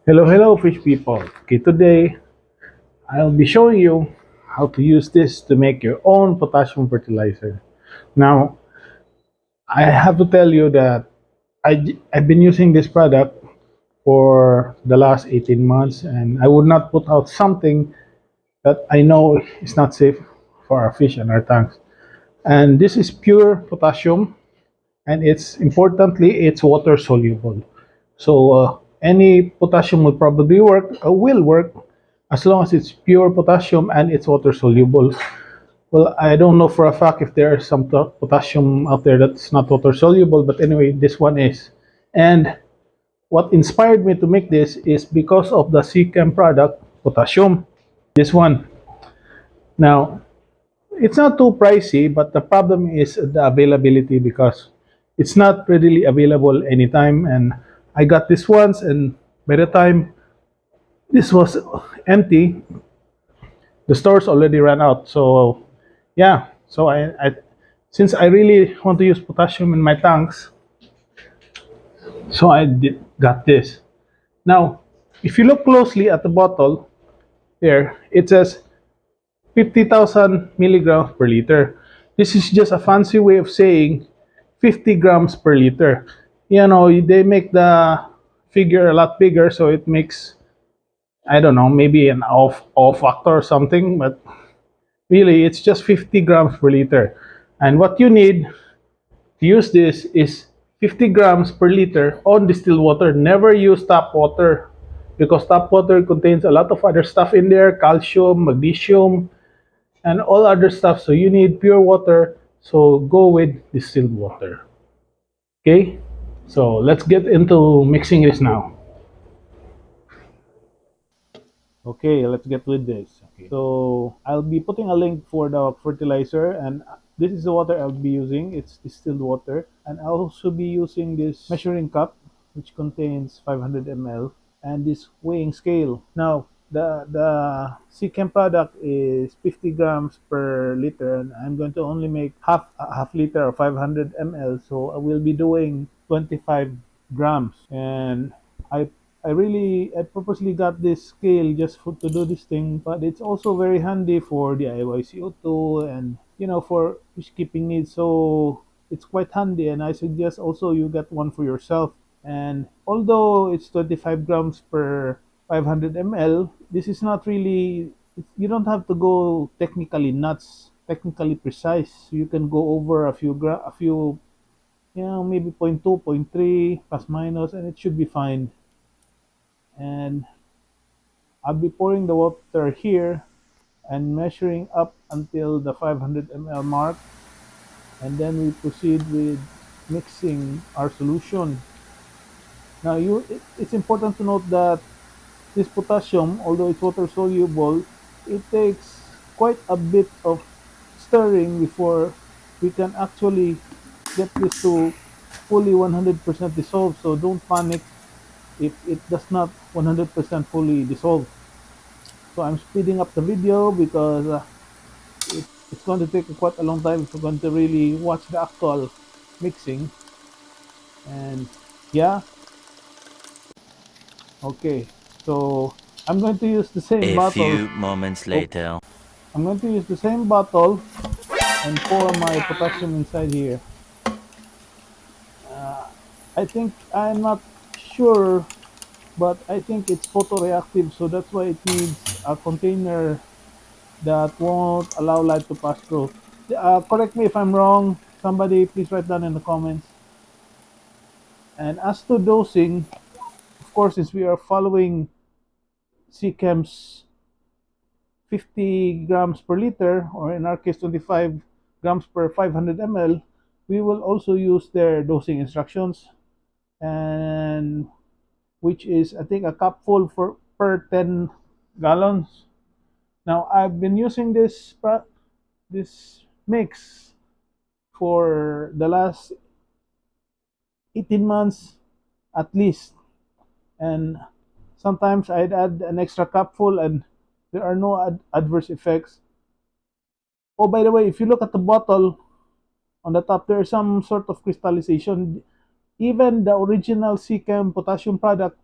Hello, fish people. Okay, today I'll be showing you how to use this to make your own potassium fertilizer. Now, I have to tell you that I've been using this product for the last 18 months, and I would not put out something that I know is not safe for our fish and our tanks. And this is pure potassium, and it's water soluble. So any potassium will work as long as it's pure potassium and it's water soluble. Well, I don't know for a fact if there is some potassium out there that's not water soluble, but anyway, this one is. And what inspired me to make this is because of the CChem product, potassium. This one. Now, it's not too pricey, but the problem is the availability because it's not readily available anytime. And I got this once, and by the time this was empty, the stores already ran out. So, yeah. So since I really want to use potassium in my tanks, so got this. Now, if you look closely at the bottle, there it says 50,000 milligrams per liter. This is just a fancy way of saying 50 grams per liter. You know, they make the figure a lot bigger, so it makes, I don't know, maybe an off factor or something, but really it's just 50 grams per liter. And what you need to use this is 50 grams per liter on distilled water. Never use tap water because tap water contains a lot of other stuff in there, calcium, magnesium, and all other stuff. So you need pure water. So go with distilled water. Okay? So let's get into mixing this now. Okay, let's get with this. Okay. So I'll be putting a link for the fertilizer, and this is the water I'll be using. It's distilled water. And I'll also be using this measuring cup, which contains 500 ml, and this weighing scale. Now, the CChem product is 50 grams per liter, and I'm going to only make half liter or 500 ml. So I will be doing 25 grams, and I I purposely got this scale just to do this thing, but it's also very handy for DIY CO2 and for fish keeping needs. So it's quite handy, and I suggest also you get one for yourself. And although it's 25 grams per 500 ml, this is not really. You don't have to go technically nuts, technically precise. You can go over a few, maybe point 0.2, point 0.3 plus minus, and it should be fine. And I'll be pouring the water here and measuring up until the 500 ml mark, and then we proceed with mixing our solution. Now it's important to note that this potassium, although it's water soluble, it takes quite a bit of stirring before we can actually get this to fully 100% dissolve. So don't panic if it does not 100% fully dissolve. So I'm speeding up the video because it's going to take quite a long time if we're going to really watch the actual mixing. And yeah, okay. So I'm going to use the same A bottle. few moments Oops. later. I'm going to use the same bottle and pour my potassium inside here. Uh, I think I'm not sure, but I think it's photoreactive, so that's why it needs a container that won't allow light to pass through. Correct me if I'm wrong. Somebody please write down in the comments. And as to dosing, of course, since we are following CChem's 50 grams per liter, or in our case 25 grams per 500 ml, we will also use their dosing instructions, and which is I think a cupful for per 10 gallons. Now I've been using this mix for the last 18 months at least, and sometimes I'd add an extra cupful and there are no adverse effects. Oh, by the way, if you look at the bottle on the top, there is some sort of crystallization. Even the original CChem potassium product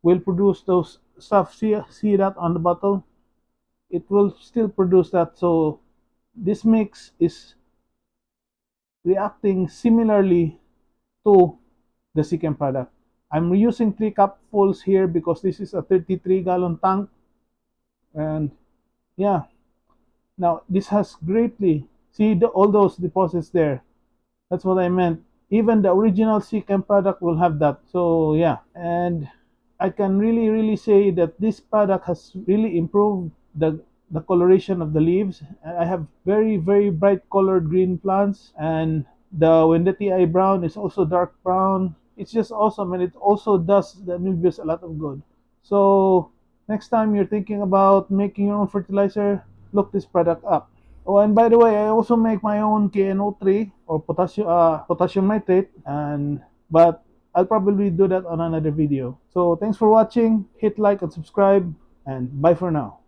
will produce those stuff. See that on the bottle? It will still produce that. So this mix is reacting similarly to the second product. I'm using 3 cupfuls here because this is a 33-gallon tank. And yeah, now this has greatly, see all those deposits there. That's what I meant. Even the original second product will have that. So yeah, and I can really say that this product has really improved the coloration of the leaves. I have very bright colored green plants, and the Wendetti eye brown is also dark brown. It's just awesome, and it also does the nubius a lot of good. So next time you're thinking about making your own fertilizer, look this product up. Oh, and by the way, I also make my own KNO3 or potassium nitrate, and but I'll probably do that on another video. So thanks for watching. Hit like and subscribe, and bye for now.